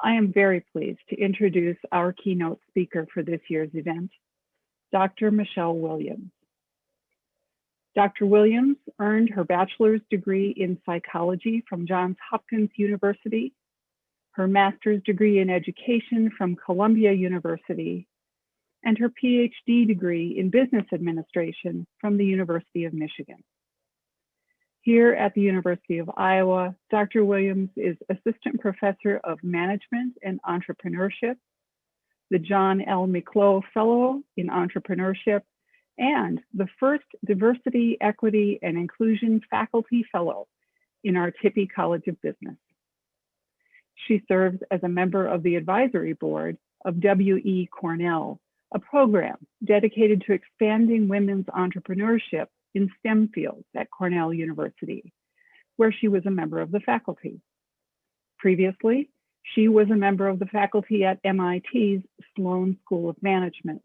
I am very pleased to introduce our keynote speaker for this year's event, Dr. Michele Williams. Dr. Williams earned her bachelor's degree in psychology from Johns Hopkins University, her master's degree in education from Columbia University, and her PhD degree in business administration from the University of Michigan. Here at the University of Iowa, Dr. Williams is Assistant Professor of Management and Entrepreneurship, the John L. McClough Fellow in Entrepreneurship, and the first Diversity, Equity, and Inclusion Faculty Fellow in our Tippie College of Business. She serves as a member of the advisory board of W.E. Cornell, a program dedicated to expanding women's entrepreneurship in STEM fields at Cornell University, where she was a member of the faculty. Previously, she was a member of the faculty at MIT's Sloan School of Management,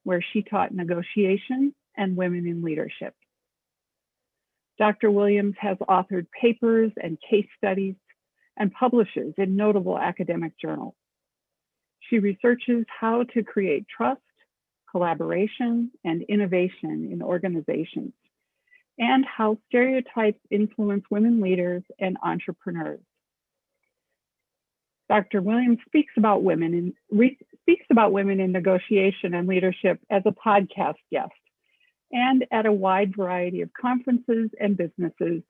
where she taught negotiation and women in leadership. Dr. Williams has authored papers and case studies and publishes in notable academic journals. She researches how to create trust, collaboration, and innovation in organizations, and how stereotypes influence women leaders and entrepreneurs. Dr. Williams speaks about women in negotiation and leadership as a podcast guest and at a wide variety of conferences and businesses,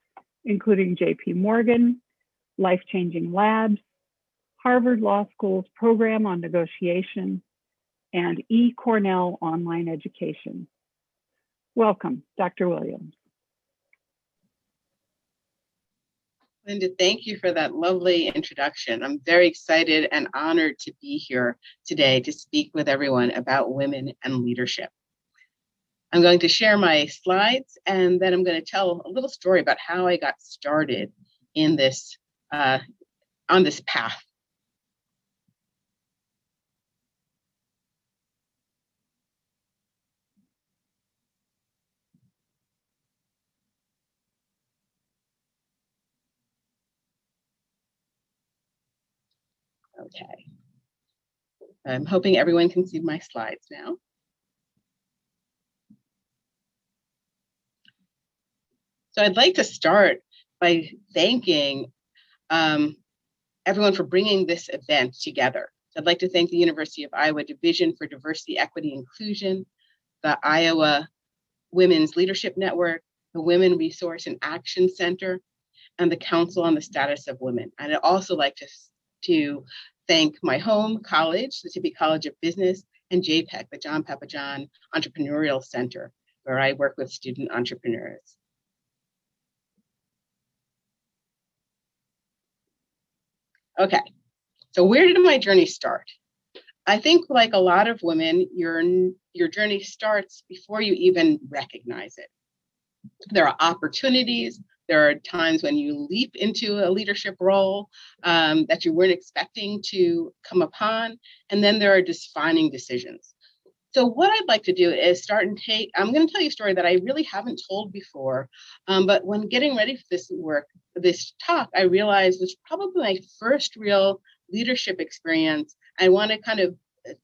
including JP Morgan, Life Changing Labs, Harvard Law School's program on negotiation, and eCornell online education. Welcome, Dr. Williams. Linda, thank you for that lovely introduction. I'm very excited and honored to be here today to speak with everyone about women and leadership. I'm going to share my slides, and then I'm going to tell a little story about how I got started in this on this path. Okay. I'm hoping everyone can see my slides now. So I'd like to start by thanking everyone for bringing this event together. So I'd like to thank the University of Iowa Division for Diversity, Equity, Inclusion, the Iowa Women's Leadership Network, the Women Resource and Action Center, and the Council on the Status of Women. And I'd also like to thank my home college, the Tippie College of Business, and JPEC, the John Papajohn Entrepreneurial Center, where I work with student entrepreneurs. Okay, so where did my journey start? I think, like a lot of women, your journey starts before you even recognize it. There are opportunities. There are times when you leap into a leadership role that you weren't expecting to come upon, and then there are defining decisions. So what I'd like to do is I'm going to tell you a story that I really haven't told before, but when getting ready for this talk, I realized was probably my first real leadership experience. I want to kind of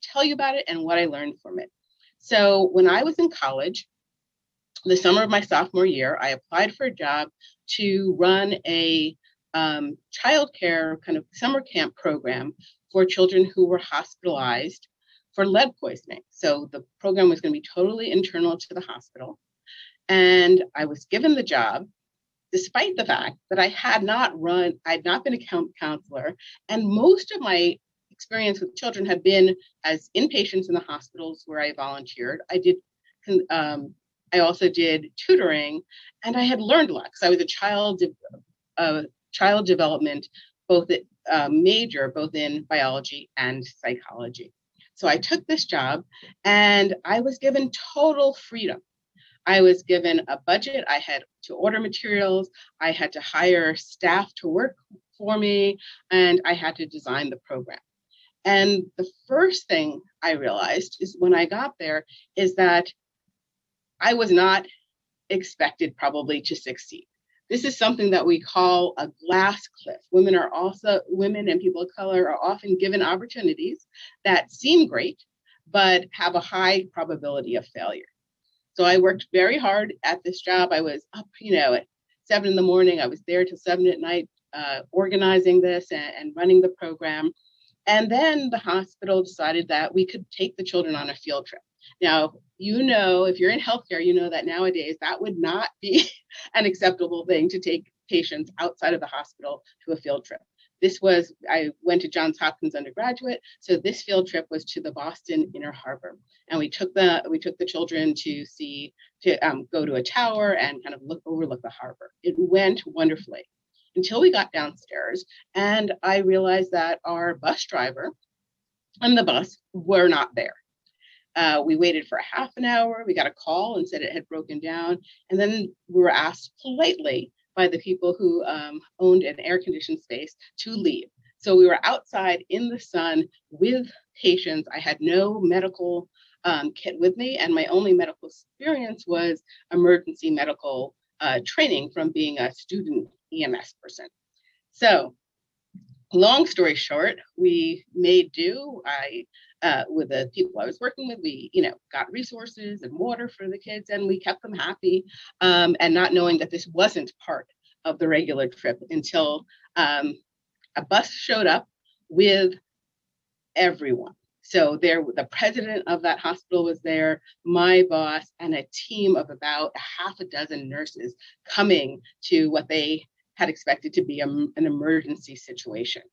tell you about it and what I learned from it. So when I was in college, the summer of my sophomore year, I applied for a job to run a childcare kind of summer camp program for children who were hospitalized for lead poisoning. So the program was going to be totally internal to the hospital. And I was given the job, despite the fact that I had not been a counselor, and most of my experience with children had been as inpatients in the hospitals where I volunteered. I also did tutoring, and I had learned a lot because I was a child development major, both in biology and psychology. So I took this job, and I was given total freedom. I was given a budget. I had to order materials. I had to hire staff to work for me, and I had to design the program. And the first thing I realized is when I got there is that I was not expected probably to succeed. This is something that we call a glass cliff. Women and people of color are often given opportunities that seem great, but have a high probability of failure. So I worked very hard at this job. I was up, at 7 in the morning. I was there till 7 at night, organizing this and running the program. And then the hospital decided that we could take the children on a field trip. Now, if you're in healthcare, you know that nowadays that would not be an acceptable thing to take patients outside of the hospital to a field trip. I went to Johns Hopkins undergraduate, so this field trip was to the Boston Inner Harbor, and we took the children to go to a tower and kind of overlook the harbor. It went wonderfully until we got downstairs, and I realized that our bus driver and the bus were not there. We waited for a half an hour. We got a call and said it had broken down, and then we were asked politely by the people who owned an air-conditioned space to leave. So we were outside in the sun with patients. I had no medical kit with me, and my only medical experience was emergency medical training from being a student EMS person. So long story short, we made do. With the people I was working with, we, got resources and water for the kids, and we kept them happy, and not knowing that this wasn't part of the regular trip until a bus showed up with everyone. So the president of that hospital was there, my boss, and a team of about half a dozen nurses coming to what they had expected to be an emergency situation.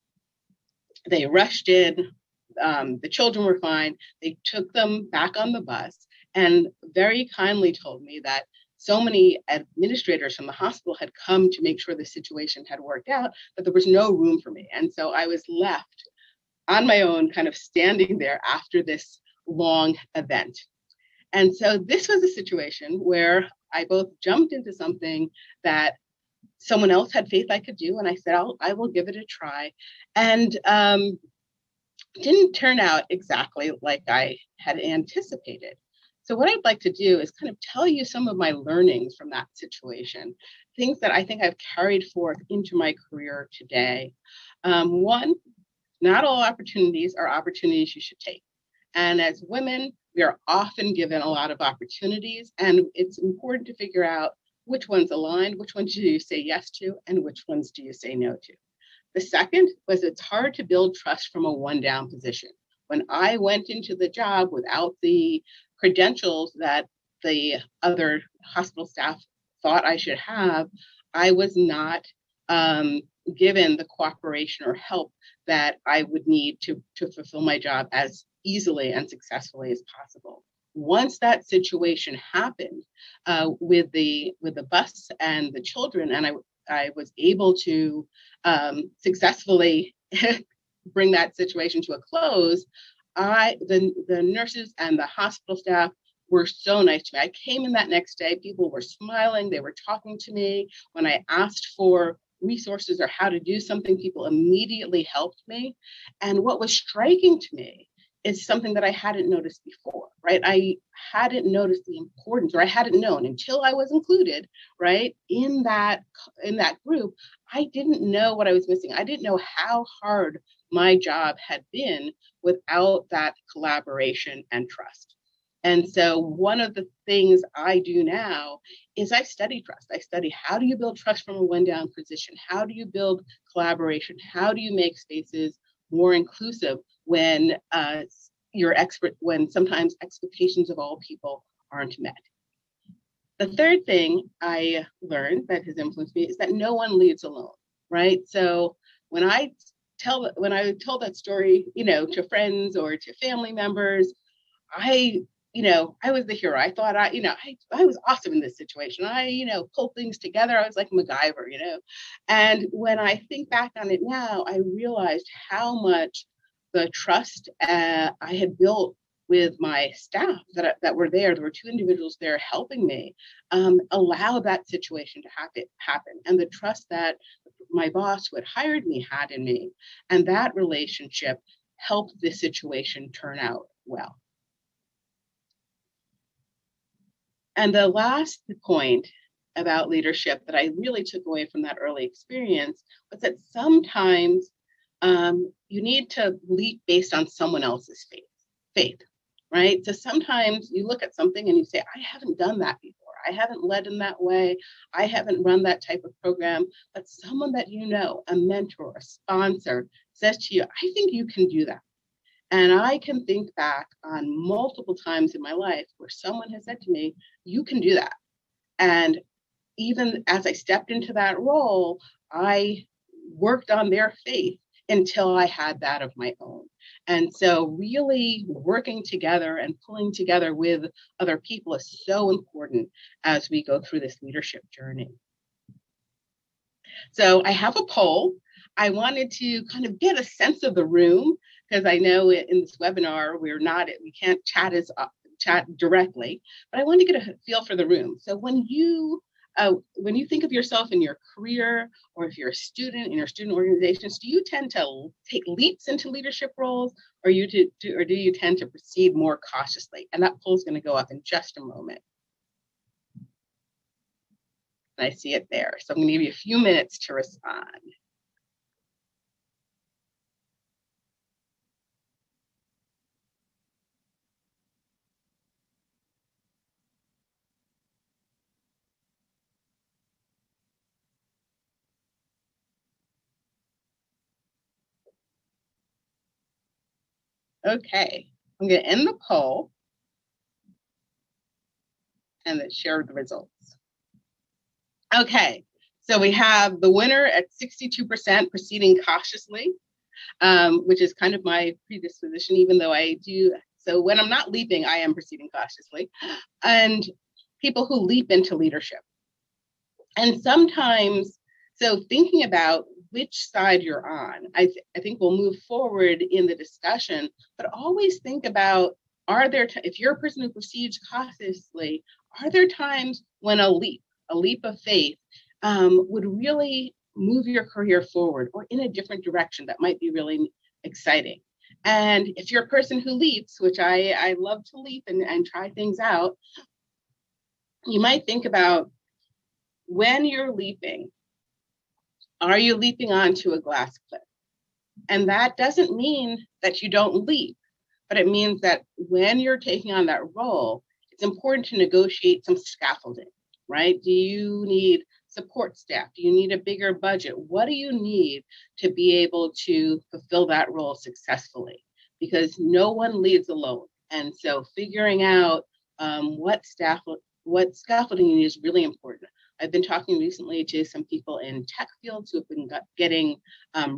They rushed in. The children were fine. They took them back on the bus and very kindly told me that so many administrators from the hospital had come to make sure the situation had worked out, that there was no room for me. And so I was left on my own, kind of standing there after this long event. And so this was a situation where I both jumped into something that someone else had faith I could do, and I said, I will give it a try. And didn't turn out exactly like I had anticipated. So what I'd like to do is kind of tell you some of my learnings from that situation, things that I think I've carried forth into my career today. One, not all opportunities are opportunities you should take. And as women, we are often given a lot of opportunities, and it's important to figure out which ones align, which ones do you say yes to, and which ones do you say no to. The second was it's hard to build trust from a one-down position. When I went into the job without the credentials that the other hospital staff thought I should have, I was not given the cooperation or help that I would need to fulfill my job as easily and successfully as possible. Once that situation happened with the bus and the children, and I was able to successfully bring that situation to a close, the nurses and the hospital staff were so nice to me. I came in that next day, people were smiling, they were talking to me. When I asked for resources or how to do something, people immediately helped me. And what was striking to me is something that I hadn't noticed before, right? I hadn't noticed the importance, or I hadn't known until I was included, right, in that group. I didn't know what I was missing. I didn't know how hard my job had been without that collaboration and trust. And so one of the things I do now is I study trust. I study, how do you build trust from a one-down position? How do you build collaboration? How do you make spaces more inclusive when when sometimes expectations of all people aren't met? The third thing I learned that has influenced me is that no one leads alone, right? So when I told that story, to friends or to family members, I was the hero. I thought I was awesome in this situation. I pulled things together. I was like MacGyver, And when I think back on it now, I realized how much the trust I had built with my staff that were there. There were two individuals there helping me, allow that situation to happen. And the trust that my boss who had hired me had in me. And that relationship helped this situation turn out well. And the last point about leadership that I really took away from that early experience was that sometimes you need to leap based on someone else's faith, right? So sometimes you look at something and you say, I haven't done that before. I haven't led in that way. I haven't run that type of program. But someone that you know, a mentor, a sponsor, says to you, I think you can do that. And I can think back on multiple times in my life where someone has said to me, you can do that. And even as I stepped into that role, I worked on their faith until I had that of my own. And so really working together and pulling together with other people is so important as we go through this leadership journey. So I have a poll. I wanted to kind of get a sense of the room, because I know in this webinar, we can't chat directly, but I want to get a feel for the room. So when you think of yourself in your career, or if you're a student in your student organizations, do you tend to take leaps into leadership roles, or do you tend to proceed more cautiously? And that poll is going to go up in just a moment. And I see it there. So I'm going to give you a few minutes to respond. Okay, I'm going to end the poll and then share the results. Okay, so we have the winner at 62% proceeding cautiously, which is kind of my predisposition, even though I do. So when I'm not leaping, I am proceeding cautiously. And people who leap into leadership. And sometimes, so thinking about which side you're on, I think we'll move forward in the discussion, but always think about, if you're a person who proceeds cautiously, are there times when a leap of faith would really move your career forward or in a different direction that might be really exciting? And if you're a person who leaps, which I love to leap and try things out, you might think about, when you're leaping, are you leaping onto a glass cliff? And that doesn't mean that you don't leap, but it means that when you're taking on that role, it's important to negotiate some scaffolding, right? Do you need support staff? Do you need a bigger budget? What do you need to be able to fulfill that role successfully? Because no one leads alone. And so figuring out what scaffolding you need is really important. I've been talking recently to some people in tech fields who have been getting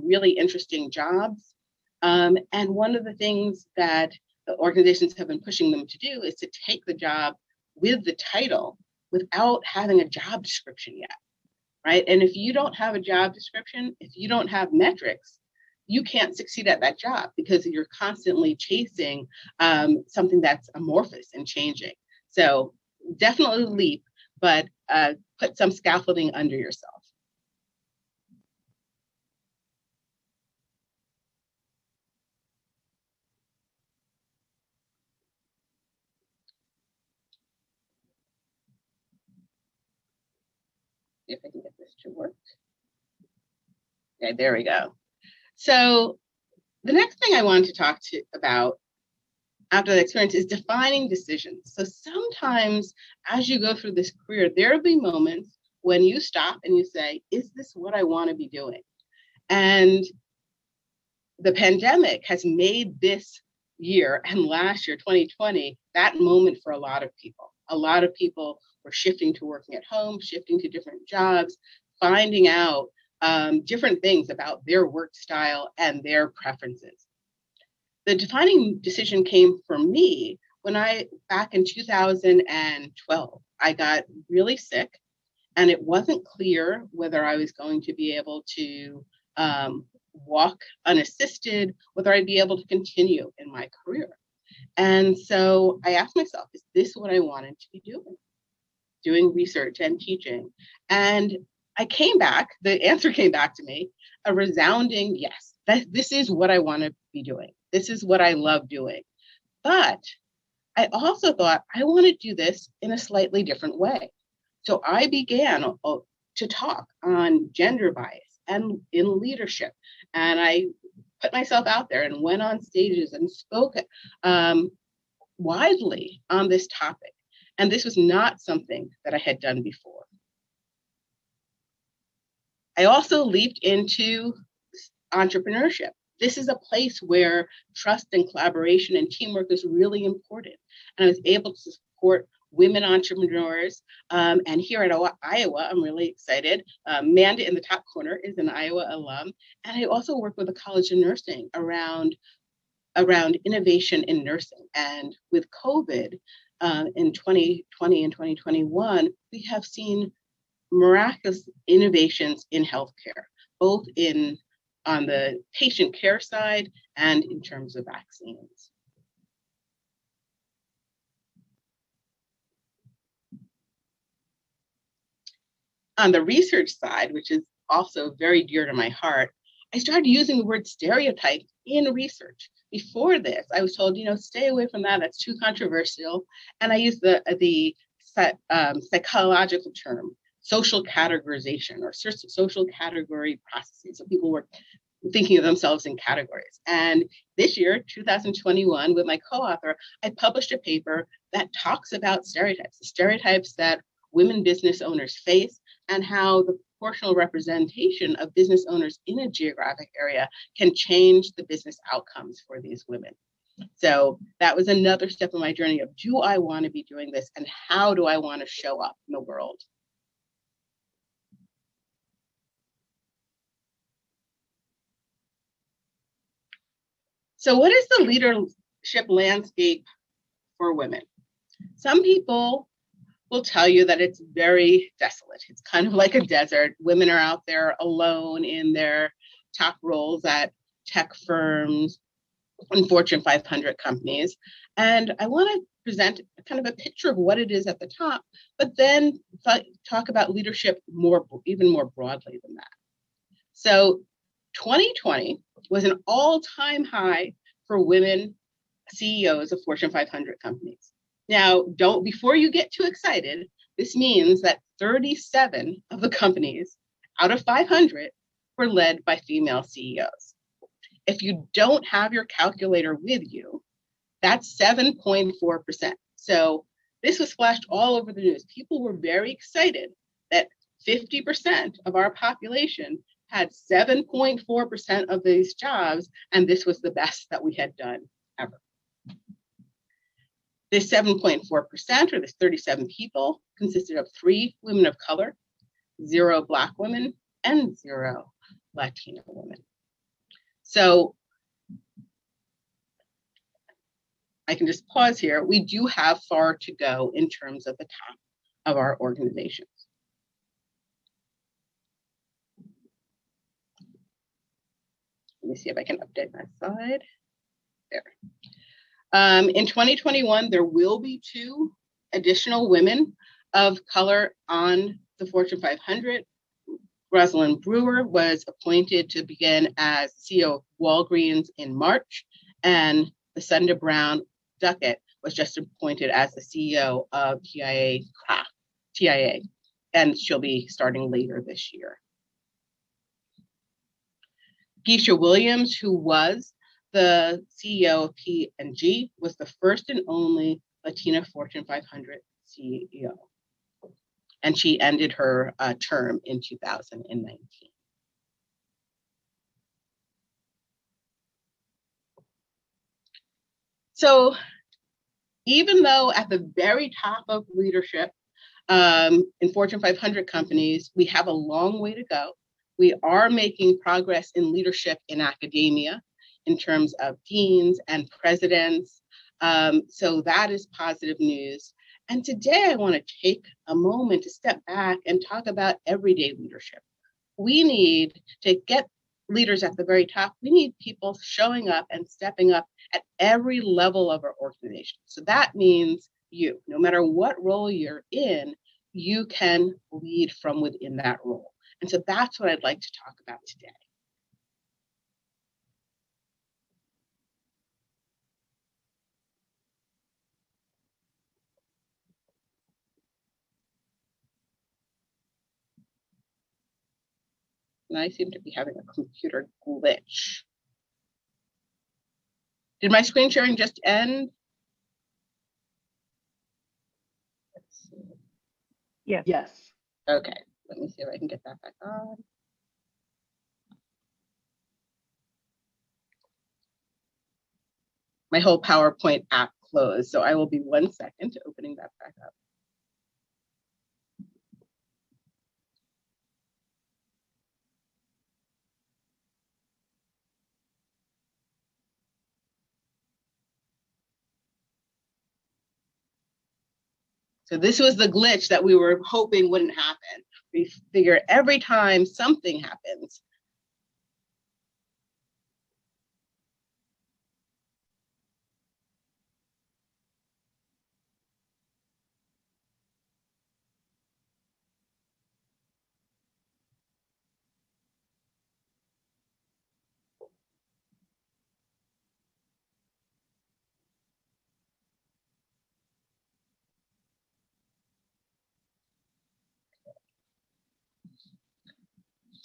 really interesting jobs. And one of the things that the organizations have been pushing them to do is to take the job with the title without having a job description yet, right? And if you don't have a job description, if you don't have metrics, you can't succeed at that job because you're constantly chasing something that's amorphous and changing. So definitely leap, but put some scaffolding under yourself. If I can get this to work. Okay, there we go. So the next thing I wanted to talk about after the experience is defining decisions. So sometimes as you go through this career, there will be moments when you stop and you say, is this what I want to be doing? And the pandemic has made this year and last year, 2020, that moment for a lot of people. A lot of people were shifting to working at home, shifting to different jobs, finding out different things about their work style and their preferences. The defining decision came for me when back in 2012, I got really sick, and it wasn't clear whether I was going to be able to walk unassisted, whether I'd be able to continue in my career. And so I asked myself, is this what I wanted to be doing research and teaching? And the answer came back to me, a resounding yes. This is what I want to be doing. This is what I love doing. But I also thought I want to do this in a slightly different way. So I began to talk on gender bias and in leadership. And I put myself out there and went on stages and spoke widely on this topic. And this was not something that I had done before. I also leaped into entrepreneurship. This is a place where trust and collaboration and teamwork is really important. And I was able to support women entrepreneurs. And here at Iowa, I'm really excited. Manda in the top corner is an Iowa alum. And I also work with the College of Nursing around innovation in nursing. And with COVID in 2020 and 2021, we have seen miraculous innovations in healthcare, both on the patient care side and in terms of vaccines. On the research side, which is also very dear to my heart, I started using the word stereotype in research. Before this, I was told, stay away from that. That's too controversial. And I used the psychological term, social categorization or social category processes. So people were thinking of themselves in categories. And this year, 2021, with my co-author, I published a paper that talks about stereotypes, the stereotypes that women business owners face, and how the proportional representation of business owners in a geographic area can change the business outcomes for these women. So that was another step in my journey of, do I want to be doing this, and how do I want to show up in the world? So what is the leadership landscape for women? Some people will tell you that it's very desolate. It's kind of like a desert. Women are out there alone in their top roles at tech firms and Fortune 500 companies. And I want to present kind of a picture of what it is at the top, but then talk about leadership even more broadly than that. So 2020 was an all-time high for women CEOs of Fortune 500 companies. Now, before you get too excited, this means that 37 of the companies out of 500 were led by female CEOs. If you don't have your calculator with you, that's 7.4%. So this was flashed all over the news. People were very excited that 50% of our population had 7.4% of these jobs, and this was the best that we had done ever. This 7.4%, or this 37 people, consisted of 3 women of color, 0 Black women, and 0 Latino women. So I can just pause here. We do have far to go in terms of the top of our organizations. Let me see if I can update my slide. There. In 2021, there will be 2 additional women of color on the Fortune 500. Rosalind Brewer was appointed to begin as CEO of Walgreens in March, and Lucinda Brown Duckett was just appointed as the CEO of TIA, and she'll be starting later this year. Michele Williams, who was the CEO of P&G, was the first and only Latina Fortune 500 CEO. And she ended her term in 2019. So even though at the very top of leadership in Fortune 500 companies, we have a long way to go. We are making progress in leadership in academia in terms of deans and presidents. So that is positive news. And today I want to take a moment to step back and talk about everyday leadership. We need to get leaders at the very top. We need people showing up and stepping up at every level of our organization. So that means you, no matter what role you're in, you can lead from within that role. And so that's what I'd like to talk about today. And I seem to be having a computer glitch. Did my screen sharing just end? Let's see. Yes. Yes. Okay, let me see if I can get that back on. My whole PowerPoint app closed, so I will be 1 second to opening that back up. So this was the glitch that we were hoping wouldn't happen. We figure every time something happens,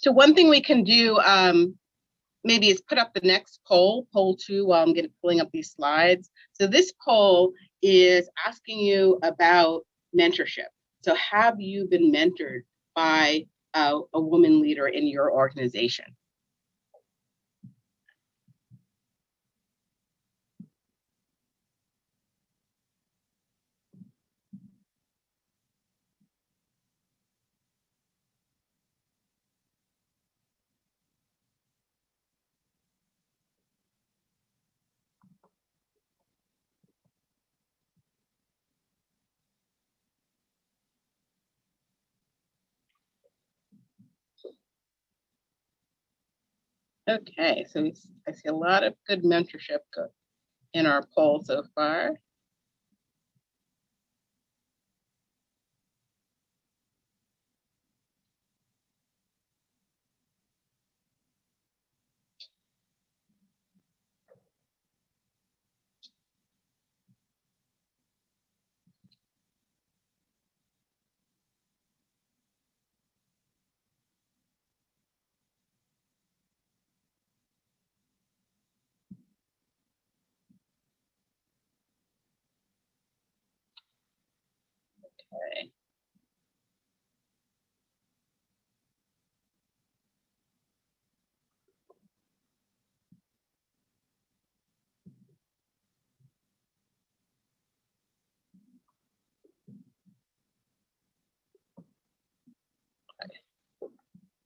so one thing we can do maybe is put up the next poll 2, while I'm pulling up these slides. So this poll is asking you about mentorship. So have you been mentored by a woman leader in your organization? Okay, so I see a lot of good mentorship in our poll so far. Okay.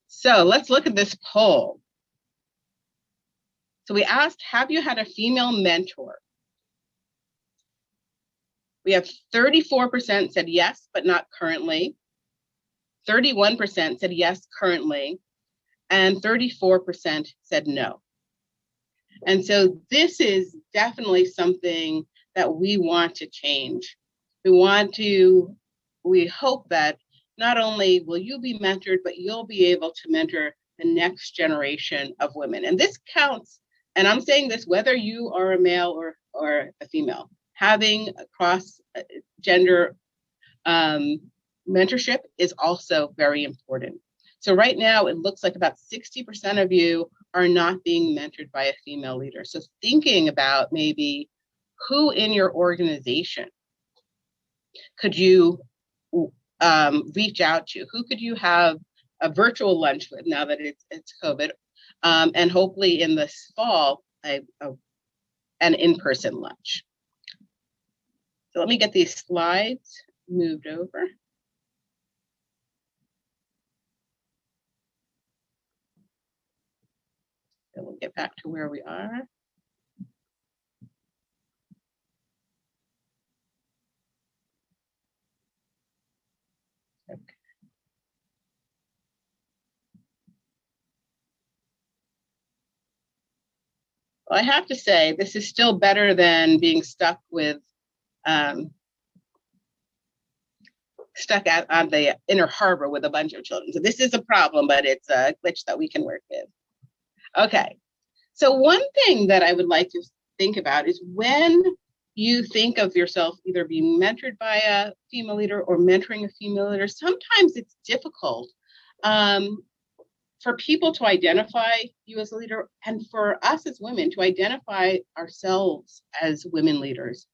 So let's look at this poll. So we asked, have you had a female mentor? We have 34% said yes, but not currently. 31% said yes, currently. And 34% said no. And so this is definitely something that we want to change. We hope that not only will you be mentored, but you'll be able to mentor the next generation of women. And this counts, and I'm saying this whether you are a male or a female. Having a cross-gender mentorship is also very important. So right now, it looks like about 60% of you are not being mentored by a female leader. So thinking about maybe who in your organization could you reach out to? Who could you have a virtual lunch with now that it's COVID? And hopefully in this fall, an in-person lunch. So let me get these slides moved over. And we'll get back to where we are. Okay. Well, I have to say, this is still better than being stuck on the inner harbor with a bunch of children. So this is a problem, but it's a glitch that we can work with. Okay, so one thing that I would like to think about is when you think of yourself either being mentored by a female leader or mentoring a female leader, sometimes it's difficult for people to identify you as a leader, and for us as women to identify ourselves as women leaders,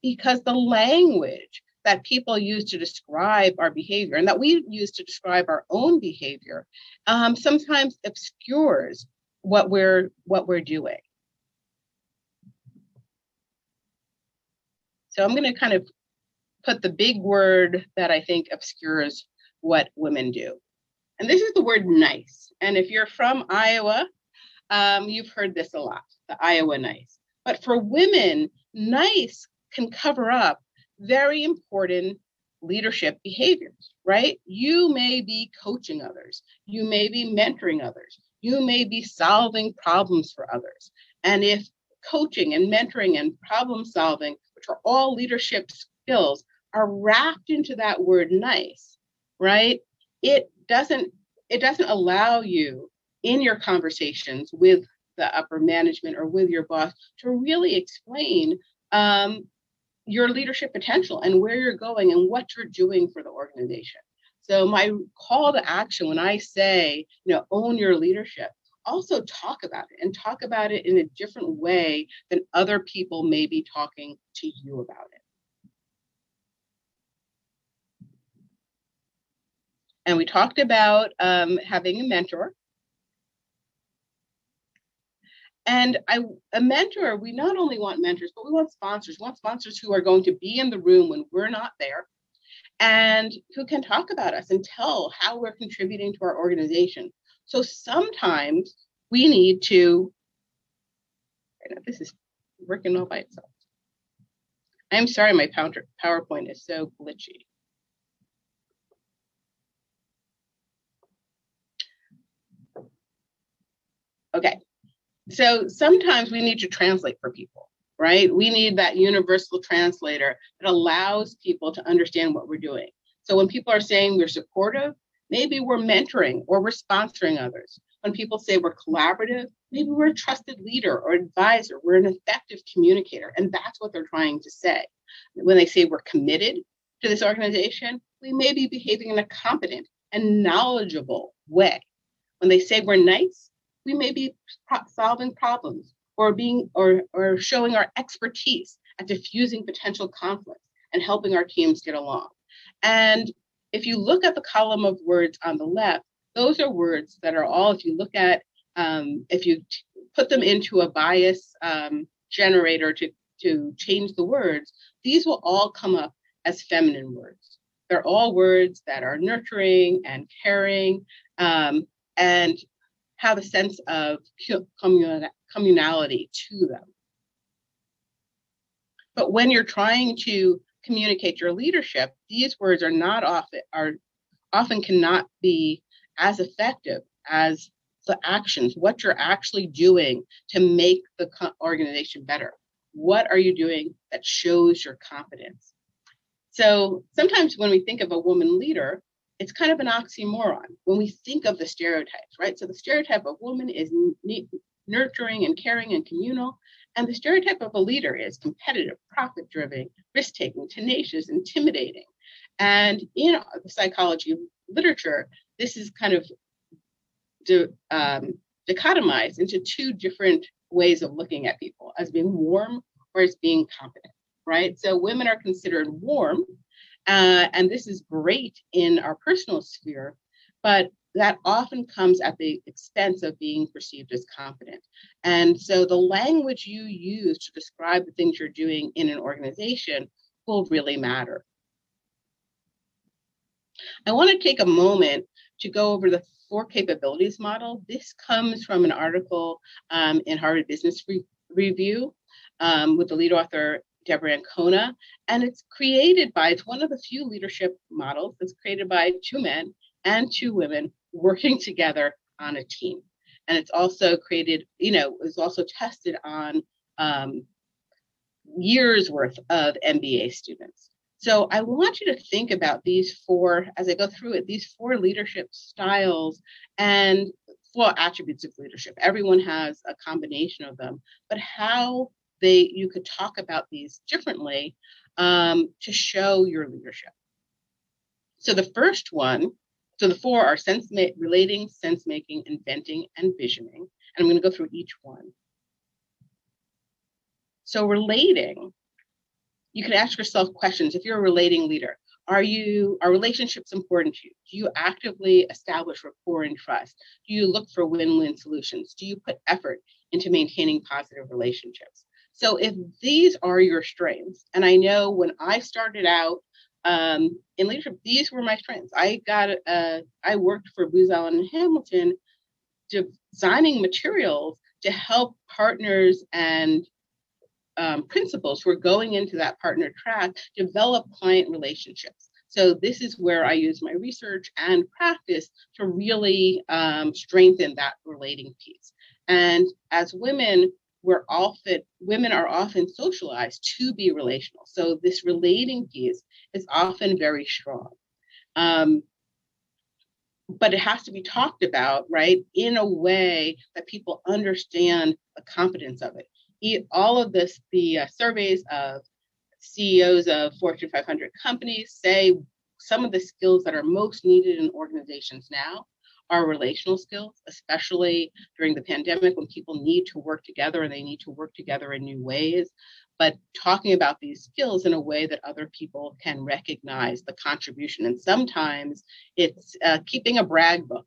because the language that people use to describe our behavior and that we use to describe our own behavior sometimes obscures what we're doing. So I'm going to kind of put the big word that I think obscures what women do. And this is the word nice. And if you're from Iowa, you've heard this a lot, the Iowa nice. But for women, nice can cover up very important leadership behaviors, right? You may be coaching others. You may be mentoring others. You may be solving problems for others. And if coaching and mentoring and problem solving, which are all leadership skills, are wrapped into that word nice, right? It doesn't allow you in your conversations with the upper management or with your boss to really explain your leadership potential and where you're going and what you're doing for the organization. So my call to action when I say, own your leadership, also talk about it, and talk about it in a different way than other people may be talking to you about it. And we talked about having a mentor. And a mentor, we not only want mentors, but we want sponsors. We want sponsors who are going to be in the room when we're not there and who can talk about us and tell how we're contributing to our organization. So sometimes we need to, this is working all by itself. I'm sorry, my PowerPoint is so glitchy. Okay. So sometimes we need to translate for people, right? We need that universal translator that allows people to understand what we're doing. So when people are saying we're supportive, maybe we're mentoring or we're sponsoring others. When people say we're collaborative, maybe we're a trusted leader or advisor, we're an effective communicator, and that's what they're trying to say. When they say we're committed to this organization, we may be behaving in a competent and knowledgeable way. When they say we're nice, we may be solving problems or showing our expertise at diffusing potential conflicts and helping our teams get along. And if you look at the column of words on the left, those are words that are all, if you look at, if you put them into a bias generator to change the words, these will all come up as feminine words. They're all words that are nurturing and caring and have a sense of communality to them. But when you're trying to communicate your leadership, these words are often cannot be as effective as the actions, what you're actually doing to make the organization better. What are you doing that shows your competence? So sometimes when we think of a woman leader, it's kind of an oxymoron when we think of the stereotypes, right? So the stereotype of woman is nurturing and caring and communal, and the stereotype of a leader is competitive, profit-driven, risk-taking, tenacious, intimidating. And in the psychology literature, this is kind of dichotomized into two different ways of looking at people, as being warm or as being competent, right? So women are considered warm, and this is great in our personal sphere, but that often comes at the expense of being perceived as competent. And so the language you use to describe the things you're doing in an organization will really matter. I want to take a moment to go over the 4 capabilities model. This comes from an article in Harvard Business Review with the lead author, Deborah Ancona, and it's one of the few leadership models that's created by 2 men and 2 women working together on a team. And it's also created, it's also tested on years worth of MBA students. So I want you to think about these 4, as I go through it, these 4 leadership styles and 4 attributes of leadership. Everyone has a combination of them, but how you could talk about these differently to show your leadership. So the first one So the four are relating, sense making, inventing, and visioning. And I'm going to go through each one. So relating, you can ask yourself questions. If you're a relating leader, are relationships important to you? Do you actively establish rapport and trust? Do you look for win-win solutions? Do you put effort into maintaining positive relationships? So if these are your strengths, and I know when I started out in leadership, these were my strengths. I worked for Booz Allen and Hamilton, designing materials to help partners and principals who are going into that partner track develop client relationships. So this is where I use my research and practice to really strengthen that relating piece. And as women, women are often socialized to be relational. So this relating piece is often very strong. But it has to be talked about, right, in a way that people understand the competence of it. All of this, the surveys of CEOs of Fortune 500 companies say some of the skills that are most needed in organizations now are relational skills, especially during the pandemic when people need to work together and they need to work together in new ways. But talking about these skills in a way that other people can recognize the contribution. And sometimes it's keeping a brag book,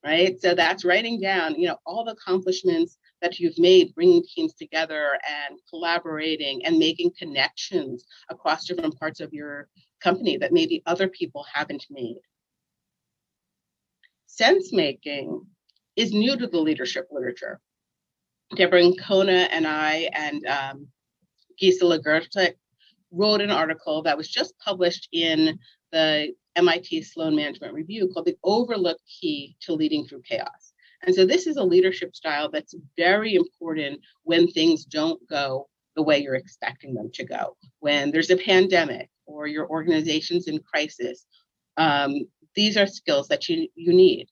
right? So that's writing down, all the accomplishments that you've made, bringing teams together and collaborating and making connections across different parts of your company that maybe other people haven't made. Sense making is new to the leadership literature. Deborah Ancona and I and Gisela Gertek wrote an article that was just published in the MIT Sloan Management Review called The Overlooked Key to Leading Through Chaos. And so this is a leadership style that's very important when things don't go the way you're expecting them to go. When there's a pandemic or your organization's in crisis, these are skills that you need.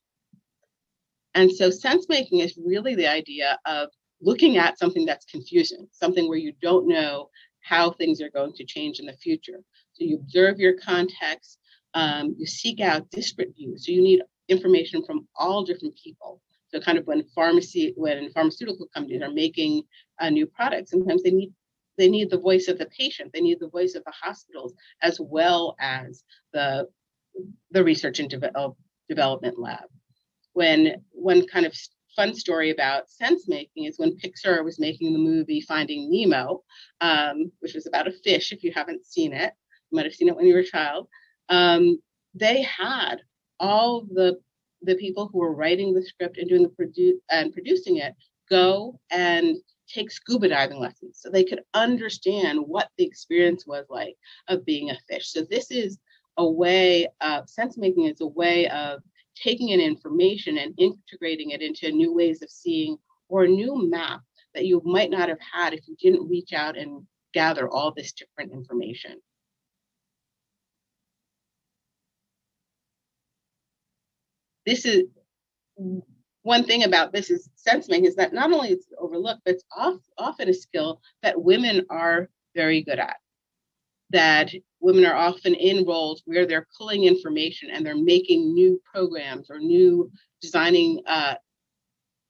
And so sense making is really the idea of looking at something that's confusing, something where you don't know how things are going to change in the future. So you observe your context, you seek out disparate views. So you need information from all different people. So kind of when pharmaceutical companies are making a new product, sometimes they need the voice of the patient, they need the voice of the hospitals, as well as the research and development lab. One kind of fun story about sense making is when Pixar was making the movie Finding Nemo, which was about a fish. If you haven't seen it, you might have seen it when you were a child. They had all the people who were writing the script and doing producing it go and take scuba diving lessons so they could understand what the experience was like of being a fish. So this is a way of sense making is a way of taking in information and integrating it into new ways of seeing or a new map that you might not have had if you didn't reach out and gather all this different information. This is one thing about this is sense making is that not only is it overlooked, but it's often a skill that women are very good at. That women are often in roles where they're pulling information and they're making new programs or new designing,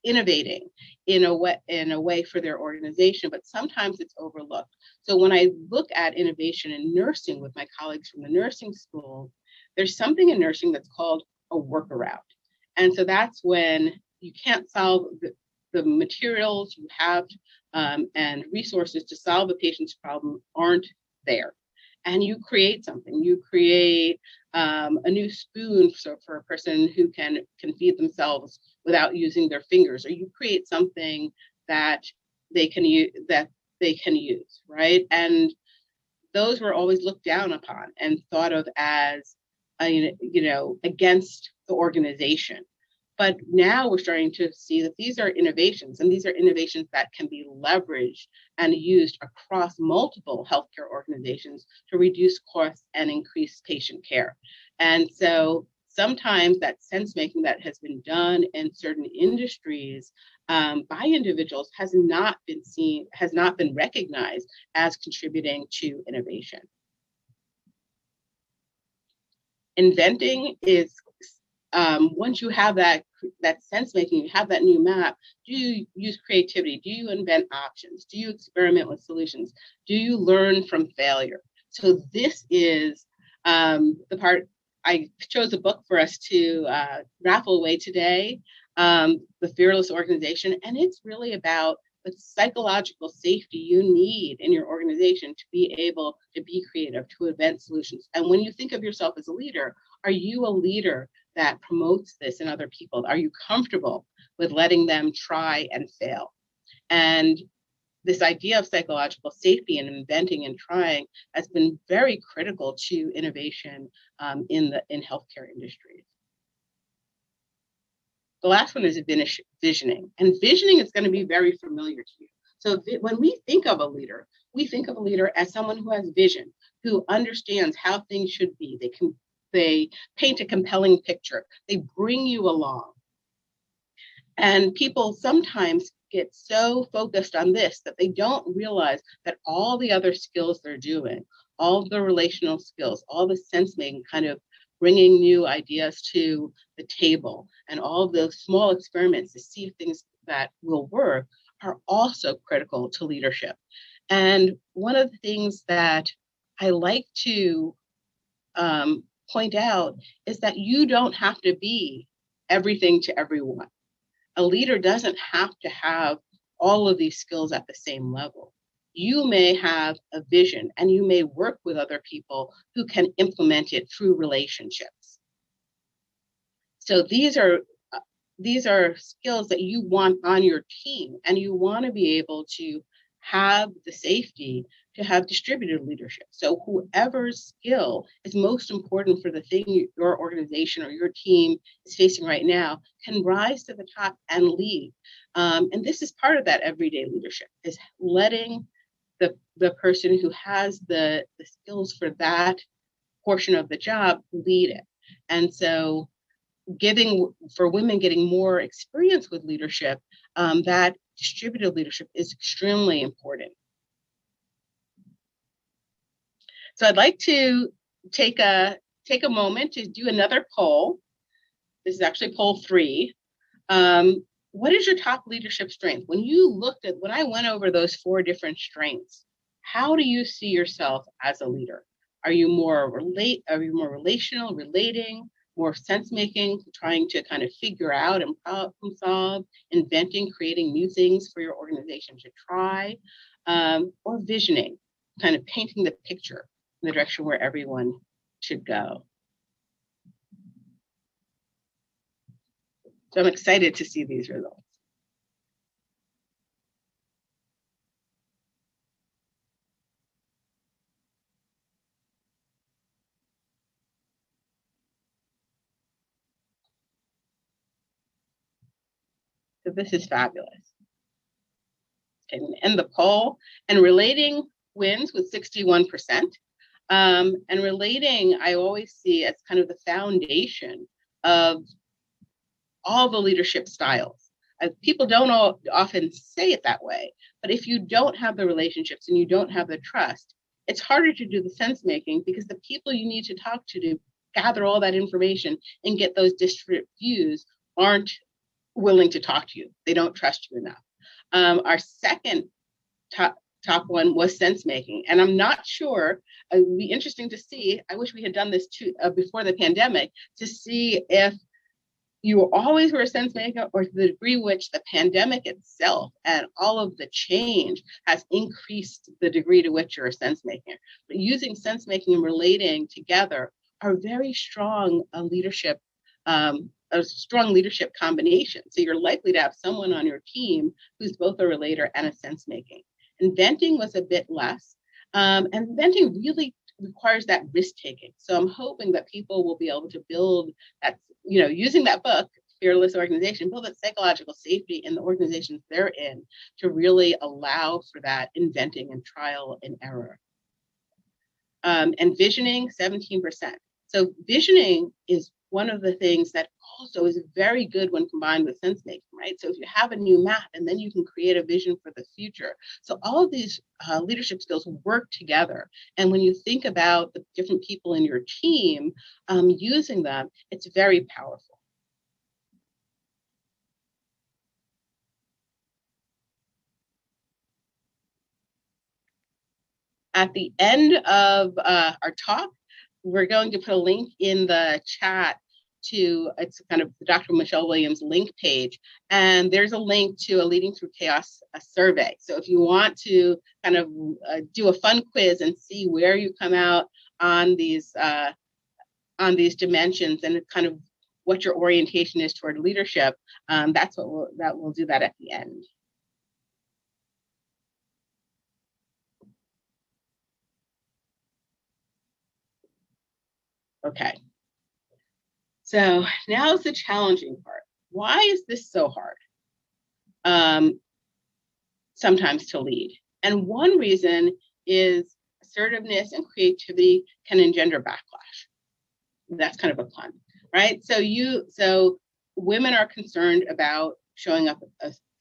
innovating in a way for their organization, but sometimes it's overlooked. So when I look at innovation in nursing with my colleagues from the nursing school, there's something in nursing that's called a workaround. And so that's when you can't solve the materials you have and resources to solve a patient's problem aren't there. And you create something. You create a new spoon for a person who can feed themselves without using their fingers, or you create something that they can use, right? And those were always looked down upon and thought of as, against the organization. But now we're starting to see that these are innovations, and these are innovations that can be leveraged and used across multiple healthcare organizations to reduce costs and increase patient care. And so sometimes that sense making that has been done in certain industries by individuals has not been recognized as contributing to innovation. Inventing is once you have that sense making, you have that new map, do you use creativity? Do you invent options? Do you experiment with solutions? Do you learn from failure? So this is the part I chose a book for us to raffle away today, The Fearless Organization, and it's really about the psychological safety you need in your organization to be able to be creative, to invent solutions. And when you think of yourself as a leader, are you a leader that promotes this in other people? Are you comfortable with letting them try and fail? And this idea of psychological safety and inventing and trying has been very critical to innovation in healthcare industries. The last one is visioning, and visioning is going to be very familiar to you. So when we think of a leader as someone who has vision, who understands how things should be. They paint a compelling picture. They bring you along. And people sometimes get so focused on this that they don't realize that all the other skills they're doing, all the relational skills, all the sense making, kind of bringing new ideas to the table, and all of those small experiments to see if things that will work are also critical to leadership. And one of the things that I like to point out is that you don't have to be everything to everyone. A leader doesn't have to have all of these skills at the same level. You may have a vision and you may work with other people who can implement it through relationships. So these are skills that you want on your team, and you want to be able to have the safety to have distributed leadership. So whoever's skill is most important for the thing your organization or your team is facing right now can rise to the top and lead. And this is part of that everyday leadership, is letting the person who has the skills for that portion of the job lead it. And so for women getting more experience with leadership, that distributed leadership is extremely important. So I'd like to take a moment to do another poll. This is actually poll 3. What is your top leadership strength? When I went over those 4 different strengths, how do you see yourself as a leader? Are you more relational, relating, more sense making, trying to kind of figure out and problem solve, inventing, creating new things for your organization to try, or visioning, kind of painting the picture in the direction where everyone should go? So I'm excited to see these results. So this is fabulous. And the poll, and relating wins with 61%. And relating, I always see as kind of the foundation of all the leadership styles. People don't often say it that way, but if you don't have the relationships and you don't have the trust, it's harder to do the sense making, because the people you need to talk to gather all that information and get those disparate views aren't willing to talk to you. They don't trust you enough. Our second top one was sense making, and I'm not sure. It would be interesting to see. I wish we had done this before the pandemic, to see if you always were a sense maker, or to the degree which the pandemic itself and all of the change has increased the degree to which you're a sense maker. But using sense making and relating together are very strong leadership. A strong leadership combination. So you're likely to have someone on your team who's both a relator and a sense making. Inventing was a bit less. And inventing really requires that risk taking. So I'm hoping that people will be able to build that, using that book, Fearless Organization, build that psychological safety in the organizations they're in to really allow for that inventing and trial and error. And visioning, 17%. So visioning is one of the things that also is very good when combined with sense making, right? So if you have a new map, and then you can create a vision for the future. So all of these leadership skills work together. And when you think about the different people in your team using them, it's very powerful. At the end of our talk, we're going to put a link in the chat to, it's kind of the Dr. Michele Williams link page. And there's a link to a Leading Through Chaos survey. So if you want to kind of do a fun quiz and see where you come out on these dimensions and kind of what your orientation is toward leadership, that's what we'll do that at the end. Okay. So now's the challenging part. Why is this so hard? Sometimes to lead. And one reason is assertiveness and creativity can engender backlash. That's kind of a pun, right? So women are concerned about showing up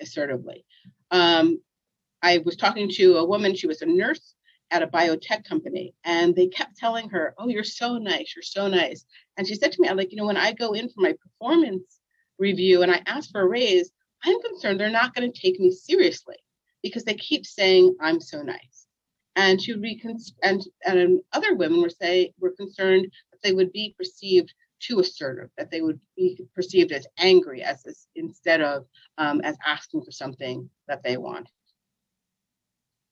assertively. I was talking to a woman, she was a nurse at a biotech company, and they kept telling her, oh, you're so nice, you're so nice. And she said to me, I'm like, when I go in for my performance review and I ask for a raise, I'm concerned they're not going to take me seriously because they keep saying I'm so nice. And she would be, and other women were concerned that they would be perceived too assertive, that they would be perceived as angry instead of as asking for something that they want.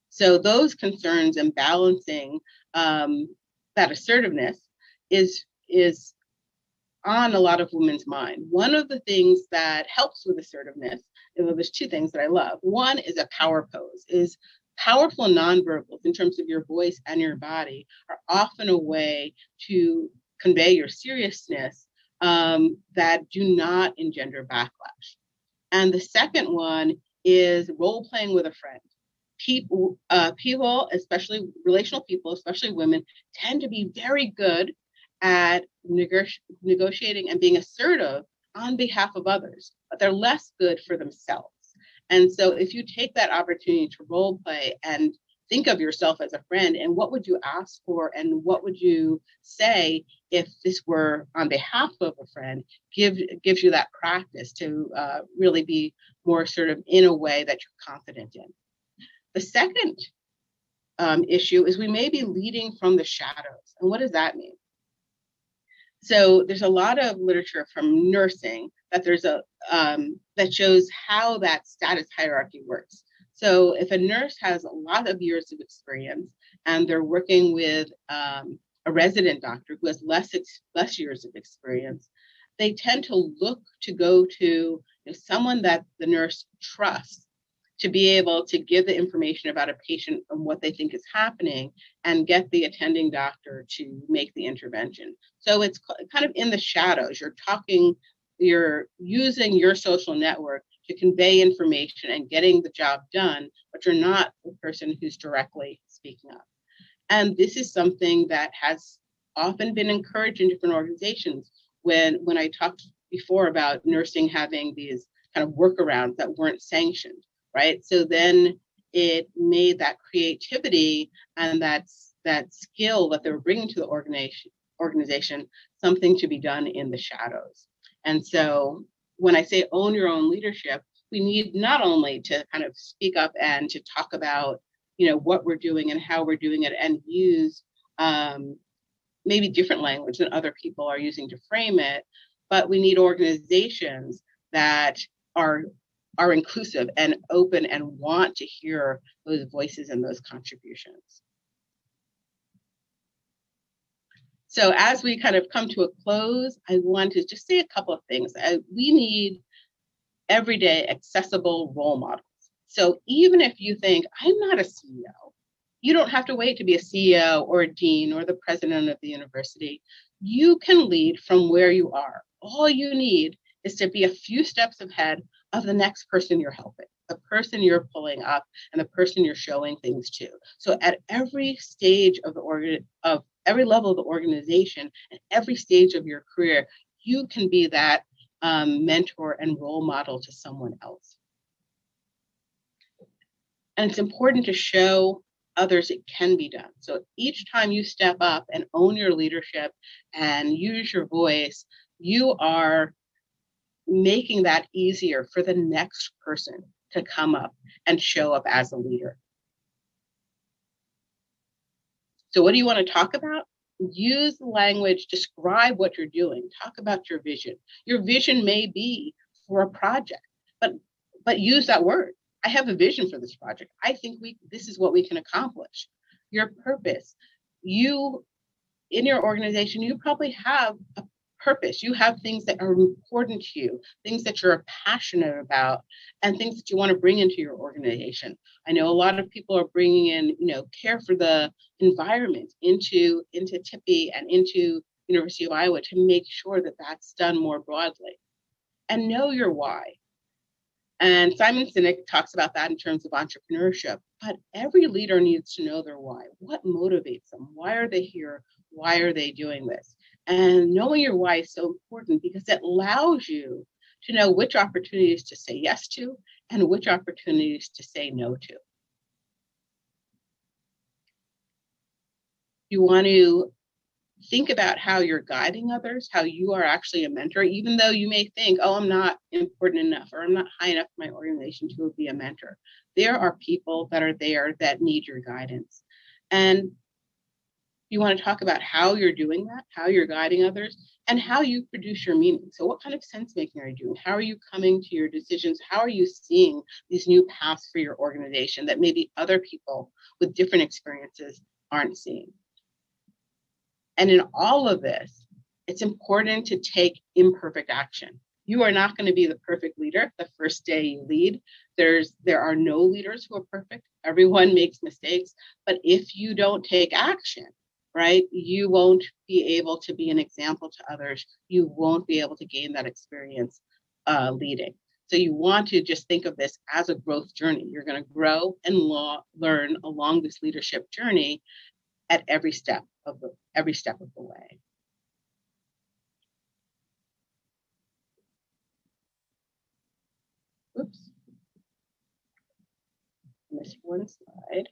So those concerns and balancing that assertiveness is on a lot of women's mind. One of the things that helps with assertiveness, there's two things that I love. One is a power pose. Is powerful nonverbals in terms of your voice and your body are often a way to convey your seriousness that do not engender backlash. And the second one is role playing with a friend. People, especially relational people, especially women, tend to be very good at negotiating and being assertive on behalf of others, but they're less good for themselves. And so if you take that opportunity to role play and think of yourself as a friend, and what would you ask for and what would you say if this were on behalf of a friend, gives you that practice to really be more assertive in a way that you're confident in. The second issue is we may be leading from the shadows. And what does that mean? So there's a lot of literature from nursing that that shows how that status hierarchy works. So if a nurse has a lot of years of experience and they're working with a resident doctor who has less years of experience, they tend to look to go to someone that the nurse trusts to be able to give the information about a patient and what they think is happening and get the attending doctor to make the intervention. So it's kind of in the shadows. You're using your social network to convey information and getting the job done, but you're not the person who's directly speaking up. And this is something that has often been encouraged in different organizations. When I talked before about nursing having these kind of workarounds that weren't sanctioned, right? So then it made that creativity and that skill that they were bringing to the organization something to be done in the shadows. And so when I say own your own leadership, we need not only to kind of speak up and to talk about, what we're doing and how we're doing it and use maybe different language than other people are using to frame it, but we need organizations that are inclusive and open and want to hear those voices and those contributions. So as we kind of come to a close, I want to just say a couple of things. We need everyday accessible role models. So even if you think, I'm not a CEO, you don't have to wait to be a CEO or a dean or the president of the university. You can lead from where you are. All you need is to be a few steps ahead of the next person you're helping, the person you're pulling up, and the person you're showing things to. So at every stage of every level of the organization, at every stage of your career, you can be that mentor and role model to someone else. And it's important to show others it can be done. So each time you step up and own your leadership and use your voice, you are making that easier for the next person to come up and show up as a leader. So what do you want to talk about? Use the language, describe what you're doing, talk about your vision. Your vision may be for a project, but use that word. I have a vision for this project. I think this is what we can accomplish. Your purpose. You, in your organization, you probably have a purpose. You have things that are important to you, things that you're passionate about, and things that you want to bring into your organization. I know a lot of people are bringing in, care for the environment into TIPI and into University of Iowa to make sure that that's done more broadly. And know your why. And Simon Sinek talks about that in terms of entrepreneurship, but every leader needs to know their why. What motivates them? Why are they here? Why are they doing this? And knowing your why is so important because it allows you to know which opportunities to say yes to and which opportunities to say no to. You want to think about how you're guiding others, how you are actually a mentor, even though you may think, oh, I'm not important enough or I'm not high enough in my organization to be a mentor. There are people that are there that need your guidance. And you want to talk about how you're doing that, how you're guiding others, and how you produce your meaning. So what kind of sense making are you doing? How are you coming to your decisions? How are you seeing these new paths for your organization that maybe other people with different experiences aren't seeing? And in all of this, it's important to take imperfect action. You are not going to be the perfect leader the first day you lead. There are no leaders who are perfect. Everyone makes mistakes. But if you don't take action, right, you won't be able to be an example to others. You won't be able to gain that experience leading. So you want to just think of this as a growth journey. You're going to grow and learn along this leadership journey at every step of the way. Oops. Missed one slide.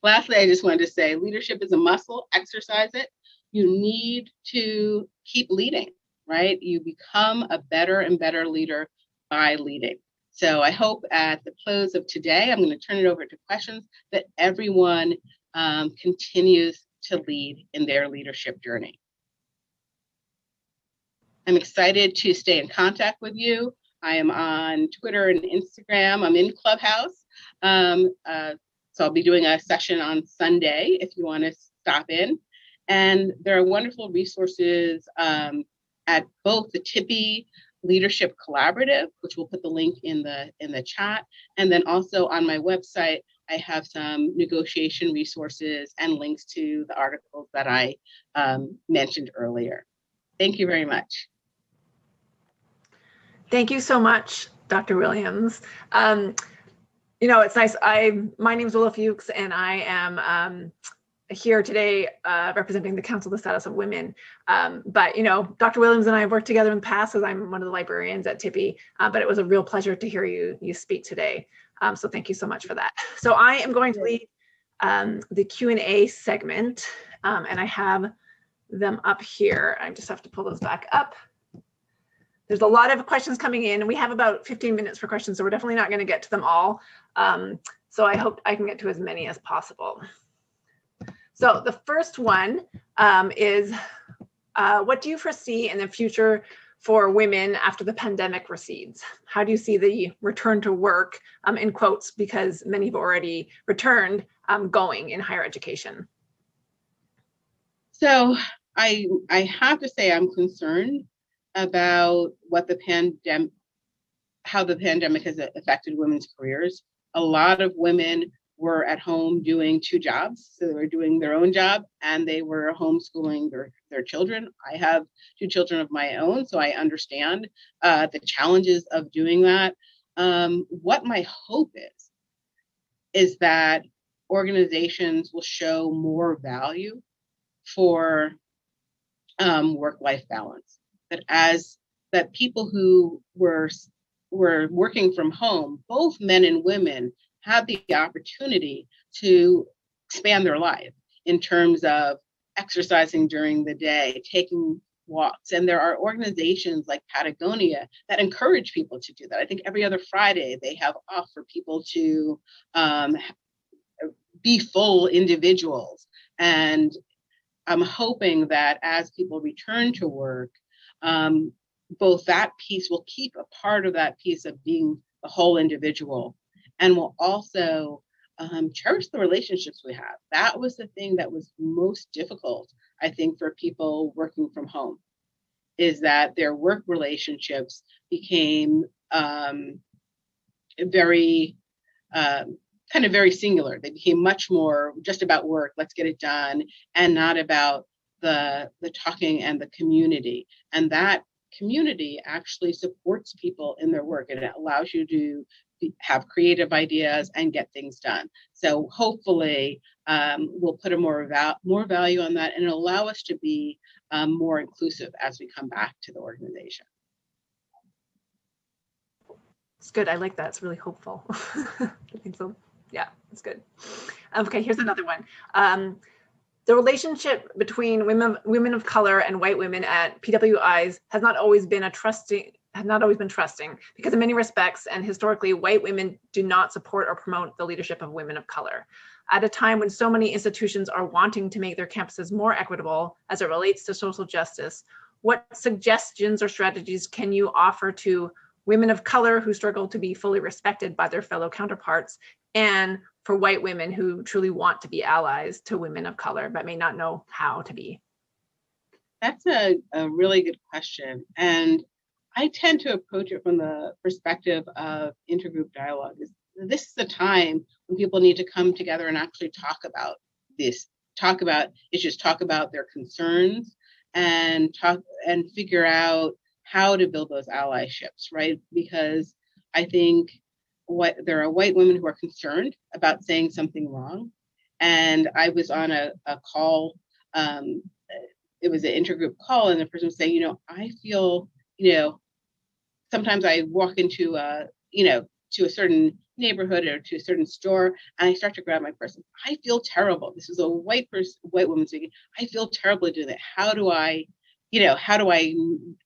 Lastly, I just wanted to say leadership is a muscle, exercise it. You need to keep leading, right? You become a better and better leader by leading. So I hope at the close of today, I'm going to turn it over to questions, that everyone continues to lead in their leadership journey. I'm excited to stay in contact with you. I am on Twitter and Instagram. I'm in Clubhouse. So I'll be doing a session on Sunday if you want to stop in. And there are wonderful resources at both the TIPI Leadership Collaborative, which we'll put the link in the chat, and then also on my website, I have some negotiation resources and links to the articles that I mentioned earlier. Thank you very much. Thank you so much, Dr. Williams. It's nice. My name is Willa Fuchs, and I am here today representing the Council of the Status of Women. But Dr. Williams and I have worked together in the past, as I'm one of the librarians at TIPI, but it was a real pleasure to hear you speak today. So thank you so much for that. So I am going to lead the Q&A segment, and I have them up here. I just have to pull those back up. There's a lot of questions coming in, and we have about 15 minutes for questions, so we're definitely not going to get to them all. So I hope I can get to as many as possible. So the first one is, what do you foresee in the future for women after the pandemic recedes? How do you see the return to work, in quotes, because many have already returned, going in higher education? So I have to say I'm concerned about what how the pandemic has affected women's careers. A lot of women were at home doing two jobs. So they were doing their own job and they were homeschooling their children. I have two children of my own, so I understand the challenges of doing that. What my hope is that organizations will show more value for work-life balance. That people who were working from home, both men and women, had the opportunity to expand their life in terms of exercising during the day, taking walks. And there are organizations like Patagonia that encourage people to do that. I think every other Friday they have off for people to be full individuals. And I'm hoping that as people return to work, both that piece will keep a part of that piece of being the whole individual, and will also cherish the relationships we have. That was the thing that was most difficult, I think, for people working from home, is that their work relationships became very kind of very singular. They became much more just about work, let's get it done, and not about the talking and the community. And that community actually supports people in their work, and it allows you to have creative ideas and get things done. So hopefully we'll put a more value on that, and allow us to be more inclusive as we come back to the organization. It's good. I like that. It's really hopeful. I think so. Yeah, it's good. Okay, here's another one. The relationship between women of color and white women at PWIs has not always been trusting, because in many respects and historically, white women do not support or promote the leadership of women of color. At a time when so many institutions are wanting to make their campuses more equitable as it relates to social justice, what suggestions or strategies can you offer to women of color who struggle to be fully respected by their fellow counterparts, and for white women who truly want to be allies to women of color but may not know how to be? That's a really good question. And I tend to approach it from the perspective of intergroup dialogue. This is the time when people need to come together and actually talk about this, talk about issues, talk about their concerns, and figure out how to build those allyships, right? Because I think there are white women who are concerned about saying something wrong. And I was on a call, it was an intergroup call, and the person was saying, I feel, sometimes I walk into to a certain neighborhood or to a certain store, and I start to grab my purse. I feel terrible. This is a white woman speaking. I feel terrible doing that. How do I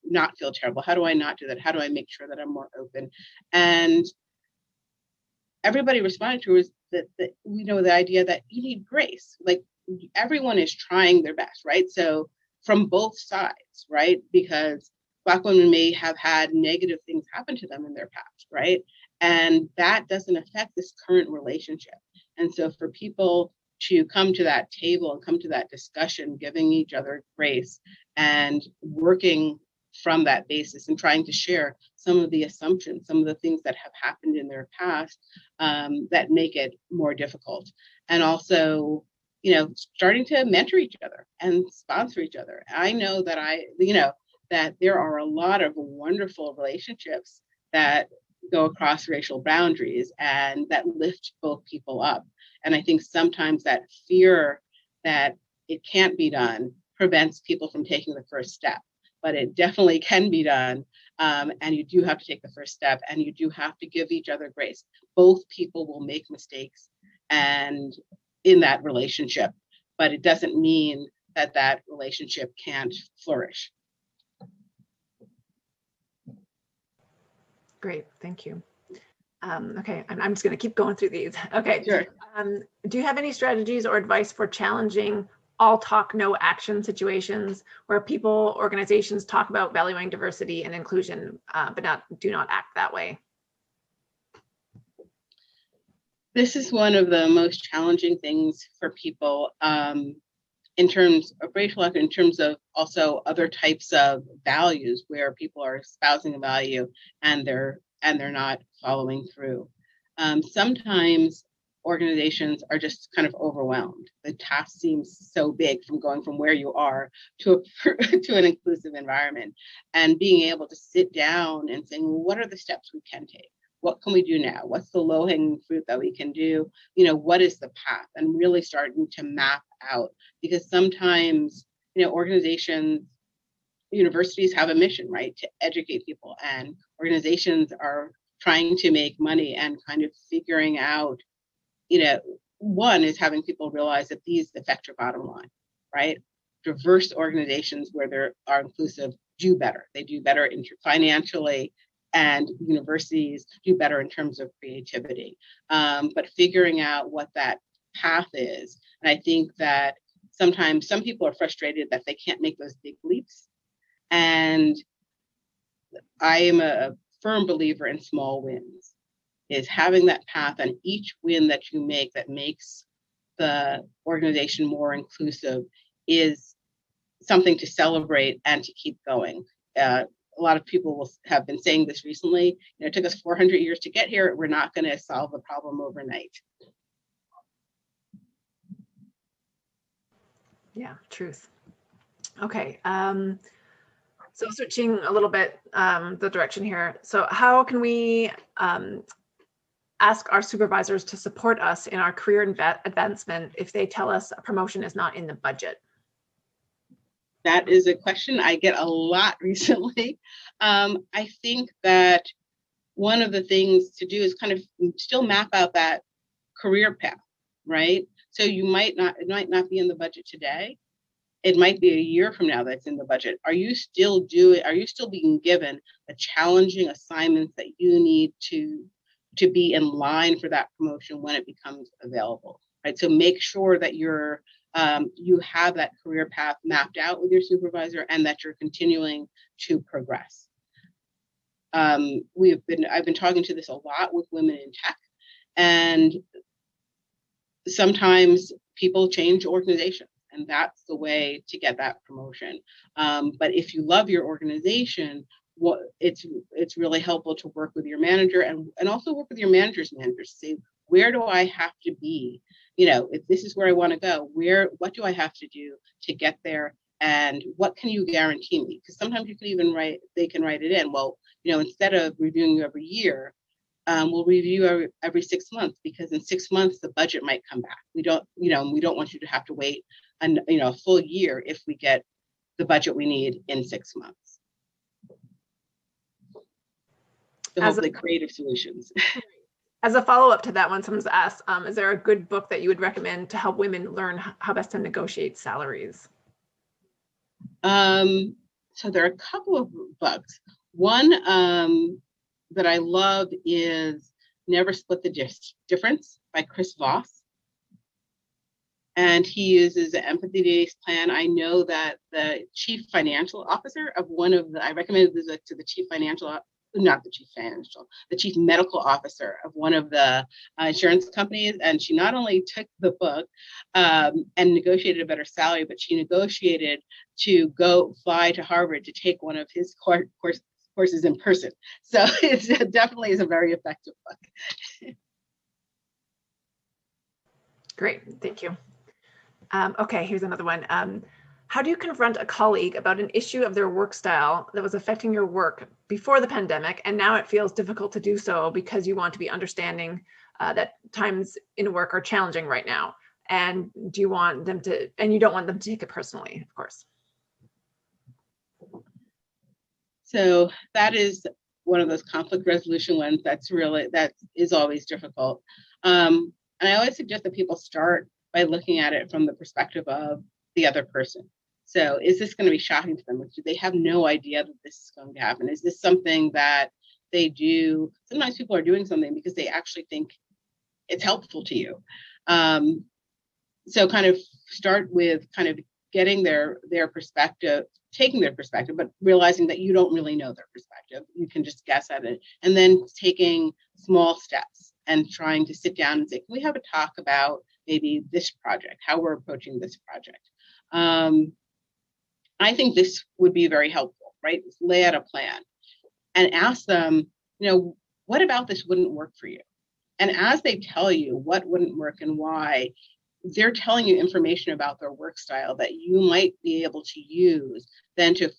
not feel terrible? How do I not do that? How do I make sure that I'm more open? And everybody responded to was that the idea that you need grace. Like, everyone is trying their best, right? So from both sides, right? Because Black women may have had negative things happen to them in their past, right? And that doesn't affect this current relationship. And so for people to come to that table and come to that discussion, giving each other grace and working from that basis and trying to share some of the assumptions, some of the things that have happened in their past that make it more difficult. And also, starting to mentor each other and sponsor each other. I know that that there are a lot of wonderful relationships that go across racial boundaries and that lift both people up. And I think sometimes that fear that it can't be done prevents people from taking the first step. But it definitely can be done. And you do have to take the first step, and you do have to give each other grace. Both people will make mistakes and in that relationship, but it doesn't mean that that relationship can't flourish. Great, thank you. Okay, I'm just going to keep going through these. Okay, Sure. Do you have any strategies or advice for challenging all talk, no action situations where organizations talk about valuing diversity and inclusion, but do not act that way? This is one of the most challenging things for people in terms of racial equity, in terms of also other types of values where people are espousing a value and they're not following through. Sometimes organizations are just kind of overwhelmed. The task seems so big from going from where you are to an inclusive environment, and being able to sit down and saying, well, what are the steps we can take? What can we do now? What's the low-hanging fruit that we can do? What is the path? And really starting to map out, because sometimes, organizations, universities have a mission, right, to educate people, and organizations are trying to make money and kind of figuring out, one is having people realize that these affect your bottom line, right? diverse organizations where they are inclusive do better. They do better financially, and universities do better in terms of creativity. But figuring out what that path is, and I think that sometimes some people are frustrated that they can't make those big leaps. And I am a firm believer in small wins, is having that path, and each win that you make that makes the organization more inclusive is something to celebrate and to keep going. A lot of people have been saying this recently. It took us 400 years to get here. We're not going to solve the problem overnight. Yeah, truth. Okay. So switching a little bit the direction here. So how can we ask our supervisors to support us in our career advancement if they tell us a promotion is not in the budget? That is a question I get a lot recently. I think that one of the things to do is kind of still map out that career path, right? So it might not be in the budget today. It might be a year from now that's in the budget. Are you still being given the challenging assignments that you need to be in line for that promotion when it becomes available, right? So make sure that you have that career path mapped out with your supervisor and that you're continuing to progress. I've been talking to this a lot with women in tech, and sometimes people change organizations, and that's the way to get that promotion. But if you love your organization, it's really helpful to work with your manager and also work with your manager's managers to say, where do I have to be? If this is where I want to go, what do I have to do to get there? And what can you guarantee me? Because sometimes you can even they can write it in. Well, instead of reviewing you every year, we'll review every 6 months, because in 6 months, the budget might come back. We don't want you to have to wait a full year if we get the budget we need in 6 months. So hopefully creative solutions. As a follow-up to that one, someone's asked, is there a good book that you would recommend to help women learn how best to negotiate salaries? So there are a couple of books. One that I love is Never Split the Difference by Chris Voss. And he uses an empathy-based plan. I know that the chief financial officer of I recommended this to the chief medical officer of one of the insurance companies. And she not only took the book and negotiated a better salary, but she negotiated to go fly to Harvard to take one of his courses in person. So it definitely is a very effective book. Great, thank you. Okay, here's another one. How do you confront a colleague about an issue of their work style that was affecting your work before the pandemic, and now it feels difficult to do so because you want to be understanding that times in work are challenging right now, and you don't want them to take it personally, of course. So that is one of those conflict resolution ones that is always difficult. And I always suggest that people start by looking at it from the perspective of the other person. So is this going to be shocking to them? Do they have no idea that this is going to happen? Is this something that they do? Sometimes people are doing something because they actually think it's helpful to you. So kind of start with kind of getting their perspective, taking their perspective, but realizing that you don't really know their perspective. You can just guess at it. And then taking small steps and trying to sit down and say, can we have a talk about maybe this project, how we're approaching this project? I think this would be very helpful, right? Lay out a plan and ask them, what about this wouldn't work for you? And as they tell you what wouldn't work and why, they're telling you information about their work style that you might be able to use then to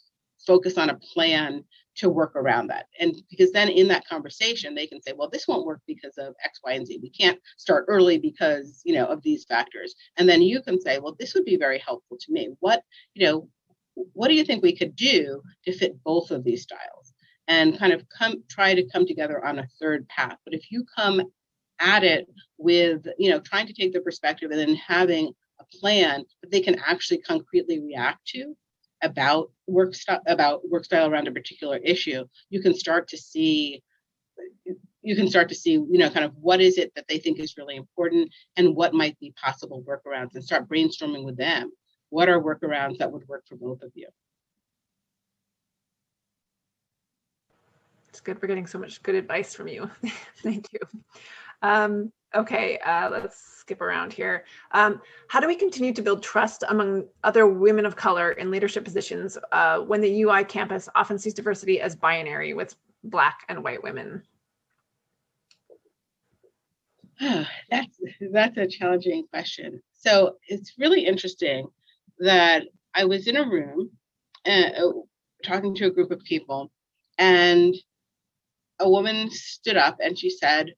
focus on a plan to work around that. And because then in that conversation, they can say, well, this won't work because of X, Y, and Z. We can't start early because, of these factors. And then you can say, well, this would be very helpful to me. What do you think we could do to fit both of these styles? And kind of try to come together on a third path. But if you come at it with, trying to take the perspective and then having a plan that they can actually concretely react to about work style around a particular issue, you can start to see, kind of what is it that they think is really important and what might be possible workarounds, and start brainstorming with them. What are workarounds that would work for both of you? It's good. We're getting so much good advice from you. Thank you. Okay, let's skip around here. How do we continue to build trust among other women of color in leadership positions when the UI campus often sees diversity as binary with Black and white women? That's a challenging question. So it's really interesting that I was in a room talking to a group of people, and a woman stood up and she said,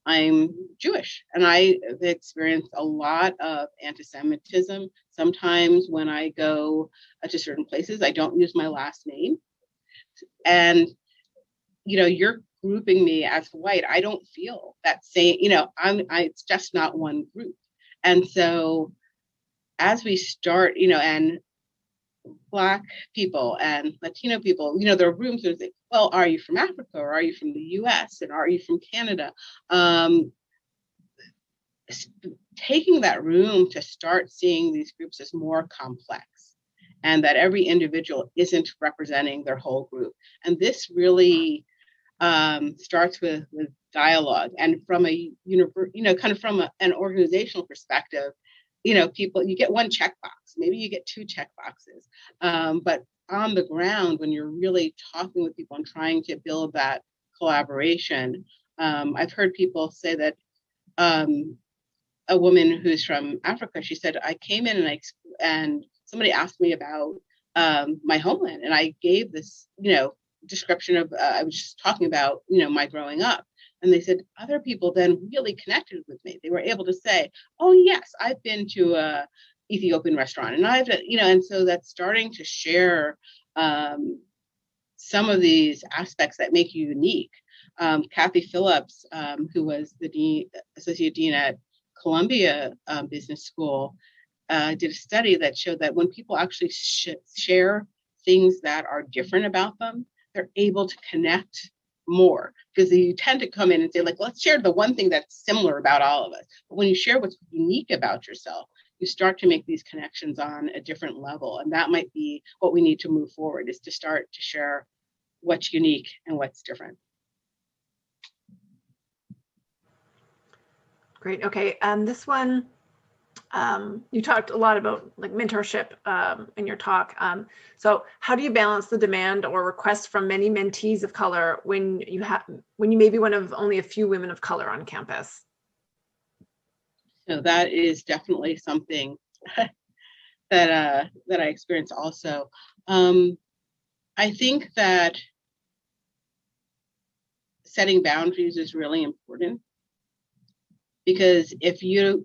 "I'm Jewish, and I have experienced a lot of anti-Semitism. Sometimes when I go to certain places, I don't use my last name. And, you're grouping me as white. I don't feel that same, it's just not one group." And so as we start, and Black people and Latino people, there are rooms where they say, "Well, are you from Africa, or are you from the US, and are you from Canada?" Taking that room to start seeing these groups as more complex, and that every individual isn't representing their whole group. And this really starts with dialogue, and from a from an organizational perspective, people, you get one checkbox, maybe you get two checkboxes, but on the ground, when you're really talking with people and trying to build that collaboration, I've heard people say that a woman who's from Africa, she said, "I came in and somebody asked me about my homeland, and I gave this, description of, I was just talking about, my growing up." And they said other people then really connected with me. They were able to say, "Oh yes, I've been to a Ethiopian restaurant, and I've, and so that's starting to share some of these aspects that make you unique." Kathy Phillips, who was the associate dean at Columbia Business School, did a study that showed that when people actually share things that are different about them, they're able to connect more, because you tend to come in and say, like, let's share the one thing that's similar about all of us. But when you share what's unique about yourself, you start to make these connections on a different level. And that might be what we need to move forward, is to start to share what's unique and what's different. Great. Okay. This one, you talked a lot about like mentorship in your talk. So how do you balance the demand or request from many mentees of color when you may be one of only a few women of color on campus? So that is definitely something that I experience also. I think that setting boundaries is really important, because if you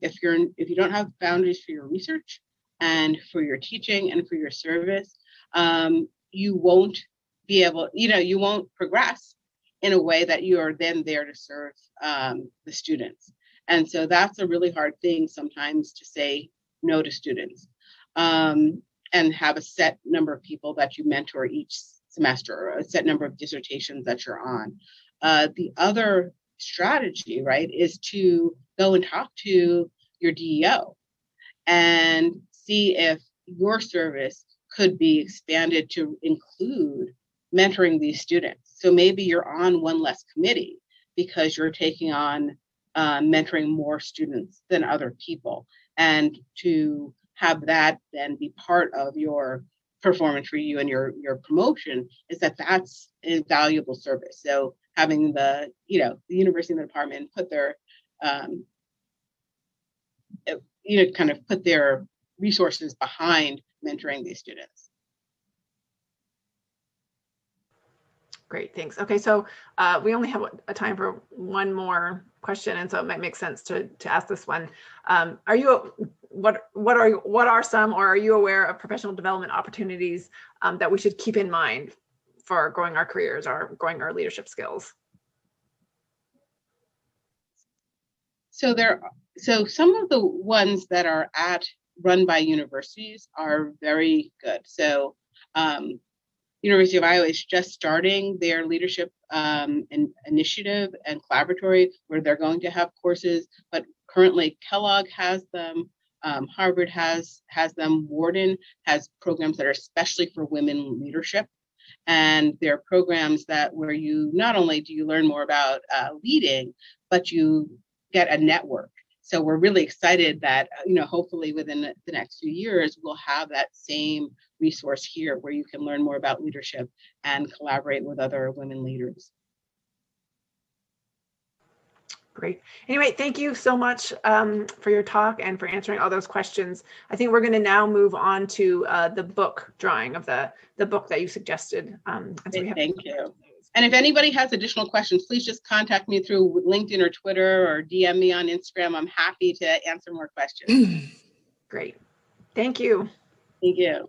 don't have boundaries for your research and for your teaching and for your service, you won't be able, you won't progress in a way that you are then there to serve the students. And so that's a really hard thing sometimes, to say no to students, and have a set number of people that you mentor each semester, or a set number of dissertations that you're on. The other strategy, right, is to go and talk to your DEO and see if your service could be expanded to include mentoring these students. So maybe you're on one less committee because you're taking on mentoring more students than other people, and to have that then be part of your performance review and your promotion, is that's a valuable service. So having the university and the department put their kind of put their resources behind mentoring these students. Great, thanks. Okay, so we only have a time for one more question, and so it might make sense to ask this one. What are some, or are you aware of professional development opportunities that we should keep in mind for growing our careers or growing our leadership skills? So some of the ones that are at run by universities are very good. So University of Iowa is just starting their leadership initiative and collaboratory, where they're going to have courses, but currently Kellogg has them, Harvard has them, Wharton has programs that are especially for women leadership. And they're programs that where you not only do you learn more about leading, but you get a network. So we're really excited that, hopefully within the next few years, we'll have that same resource here where you can learn more about leadership and collaborate with other women leaders. Great. Anyway, thank you so much for your talk and for answering all those questions. I think we're going to now move on to the book drawing of the book that you suggested. Thank you. And if anybody has additional questions, please just contact me through LinkedIn or Twitter or DM me on Instagram. I'm happy to answer more questions. Great. Thank you. Thank you.